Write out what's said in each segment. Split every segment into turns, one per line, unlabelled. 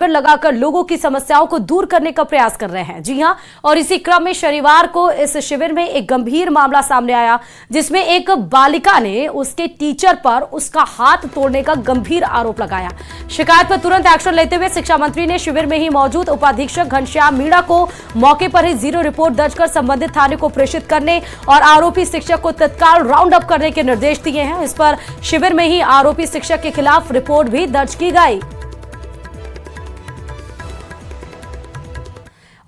शिविर लगाकर लोगों की समस्याओं को दूर करने का प्रयास कर रहे हैं। जी हां, और इसी क्रम में शनिवार को इस शिविर में एक गंभीर मामला सामने आया, जिसमें एक बालिका ने उसके टीचर पर उसका हाथ तोड़ने का गंभीर आरोप लगाया। शिकायत पर तुरंत एक्शन लेते हुए शिक्षा मंत्री ने शिविर में ही मौजूद उपाधीक्षक घनश्याम मीणा को मौके पर ही 0 रिपोर्ट दर्ज कर संबंधित थाने को प्रेषित करने और आरोपी शिक्षक को तत्काल राउंड अप करने के निर्देश दिए हैं। इस पर शिविर में ही आरोपी शिक्षक के खिलाफ रिपोर्ट भी दर्ज की गई।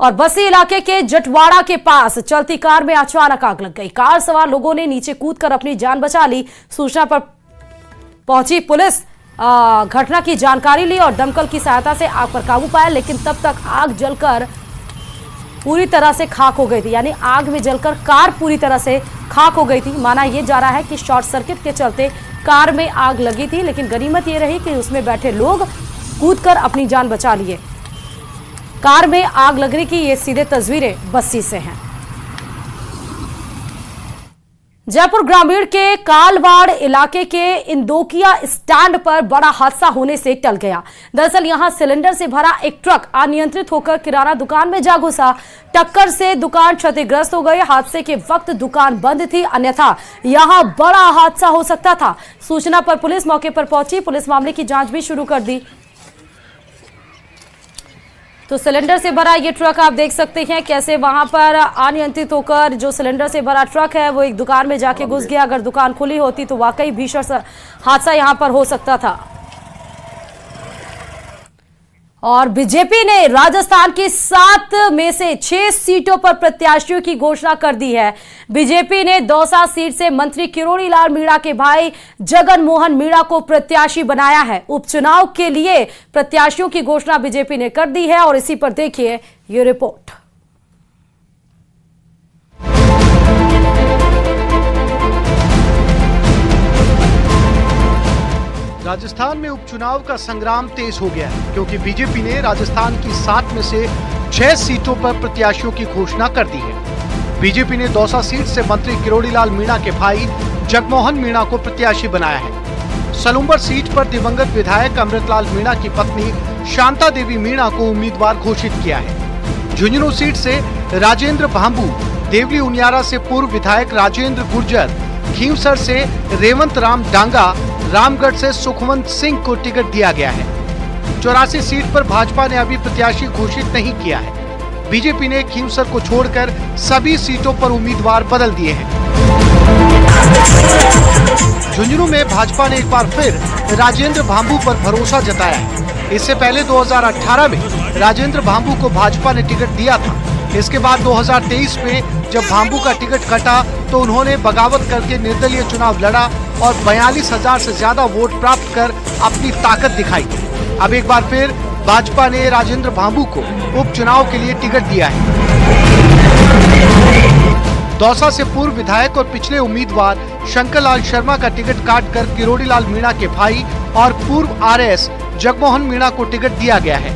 और बस्सी इलाके के जटवाड़ा के पास चलती कार में अचानक आग लग गई। कार सवार लोगों ने नीचे कूदकर अपनी जान बचा ली। सूचना पर पहुंची पुलिस घटना की जानकारी ली और दमकल की सहायता से आग पर काबू पाया, लेकिन तब तक आग जलकर पूरी तरह से खाक हो गई थी। यानी आग में जलकर कार पूरी तरह से खाक हो गई थी। माना यह जा रहा है कि शॉर्ट सर्किट के चलते कार में आग लगी थी, लेकिन गनीमत यह रही कि उसमें बैठे लोग कूदकर अपनी जान बचा लिए। कार में आग लगने की ये सीधे तस्वीरें बस्सी से हैं। जयपुर ग्रामीण के कालवाड़ इलाके के इंदोकिया स्टैंड पर बड़ा हादसा होने से टल गया। दरअसल यहां सिलेंडर से भरा एक ट्रक अनियंत्रित होकर किराना दुकान में जा घुसा। टक्कर से दुकान क्षतिग्रस्त हो गई। हादसे के वक्त दुकान बंद थी, अन्यथा यहां बड़ा हादसा हो सकता था। सूचना पर पुलिस मौके पर पहुंची। पुलिस मामले की जांच भी शुरू कर दी। तो सिलेंडर से भरा ये ट्रक आप देख सकते हैं कैसे वहां पर अनियंत्रित होकर जो सिलेंडर से भरा ट्रक है वो एक दुकान में जाके घुस गया। अगर दुकान खुली होती तो वाकई भीषण हादसा यहां पर हो सकता था। और बीजेपी ने राजस्थान की 7 में से 6 सीटों पर प्रत्याशियों की घोषणा कर दी है। बीजेपी ने दौसा सीट से मंत्री किरोड़ी लाल मीणा के भाई जगन मोहन मीणा को प्रत्याशी बनाया है। उपचुनाव के लिए प्रत्याशियों की घोषणा बीजेपी ने कर दी है और इसी पर देखिए ये रिपोर्ट।
राजस्थान में उपचुनाव का संग्राम तेज हो गया है, क्योंकि बीजेपी ने राजस्थान की 7 में से 6 सीटों पर प्रत्याशियों की घोषणा कर दी है। बीजेपी ने दौसा सीट से मंत्री किरोड़ी लाल मीणा के भाई जगमोहन मीणा को प्रत्याशी बनाया है। सलूम्बर सीट पर दिवंगत विधायक अमृतलाल मीणा की पत्नी शांता देवी मीणा को उम्मीदवार घोषित किया है। झुंझुनू सीट से राजेंद्र भांबू, देवली उनियारा से पूर्व विधायक राजेंद्र गुर्जर, खींवसर से रेवंत राम डांगा, रामगढ़ से सुखवंत सिंह को टिकट दिया गया है। 84 सीट पर भाजपा ने अभी प्रत्याशी घोषित नहीं किया है। बीजेपी ने खींवसर को छोड़कर सभी सीटों पर उम्मीदवार बदल दिए हैं। झुंझुनू में भाजपा ने एक बार फिर राजेंद्र भांबू पर भरोसा जताया है। इससे पहले 2018 में राजेंद्र भांबू को भाजपा ने टिकट दिया था। इसके बाद 2023 में जब भांबू का टिकट कटा तो उन्होंने बगावत करके निर्दलीय चुनाव लड़ा और 42,000 से ज्यादा वोट प्राप्त कर अपनी ताकत दिखाई। अब एक बार फिर भाजपा ने राजेंद्र भांबू को उपचुनाव के लिए टिकट दिया है। दौसा से पूर्व विधायक और पिछले उम्मीदवार शंकर लाल शर्मा का टिकट काटकर किरोड़ी लाल मीणा के भाई और पूर्व आरएस जगमोहन मीणा को टिकट दिया गया है।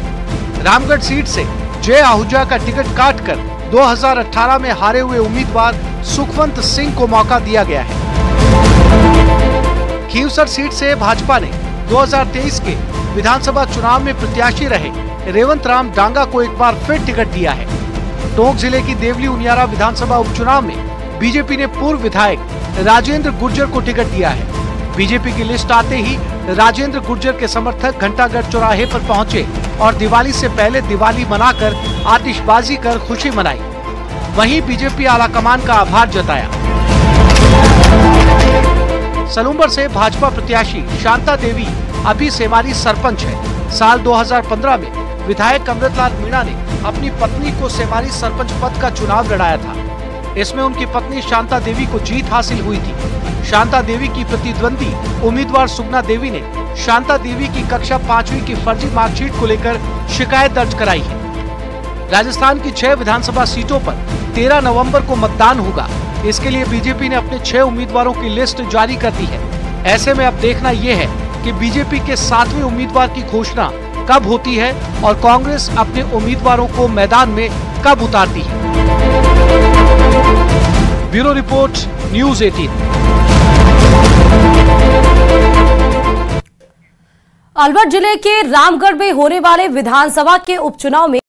रामगढ़ सीट से जय आहूजा का टिकट काटकर 2018 में हारे हुए उम्मीदवार सुखवंत सिंह को मौका दिया गया है। खींवसर सीट से भाजपा ने 2023 के विधानसभा चुनाव में प्रत्याशी रहे रेवंत राम डांगा को एक बार फिर टिकट दिया है। टोंक जिले की देवली उनियारा विधानसभा उपचुनाव में बीजेपी ने पूर्व विधायक राजेंद्र गुर्जर को टिकट दिया है। बीजेपी की लिस्ट आते ही राजेंद्र गुर्जर के समर्थक घंटागढ़ चौराहे पर पहुंचे और दिवाली से पहले दिवाली मनाकर आतिशबाजी कर खुशी मनाई। वहीं बीजेपी आलाकमान का आभार जताया। सलूम्बर से भाजपा प्रत्याशी शांता देवी अभी सेमारी सरपंच है। साल 2015 में विधायक अमृतलाल मीणा ने अपनी पत्नी को सेमारी सरपंच पद का चुनाव लड़ाया था। इसमें उनकी पत्नी शांता देवी को जीत हासिल हुई थी। शांता देवी की प्रतिद्वंदी उम्मीदवार सुगना देवी ने शांता देवी की कक्षा 5वीं की फर्जी मार्कशीट को लेकर शिकायत दर्ज कराई है। राजस्थान की 6 विधानसभा सीटों पर 13 नवंबर को मतदान होगा। इसके लिए बीजेपी ने अपने 6 उम्मीदवारों की लिस्ट जारी कर दी है। ऐसे में अब देखना ये है कि बीजेपी के 7वें उम्मीदवार की घोषणा कब होती है और कांग्रेस अपने उम्मीदवारों को मैदान में कब उतारती है। Bureau report, news 18।
अलवर जिले के रामगढ़ में होने वाले विधानसभा के उपचुनाव में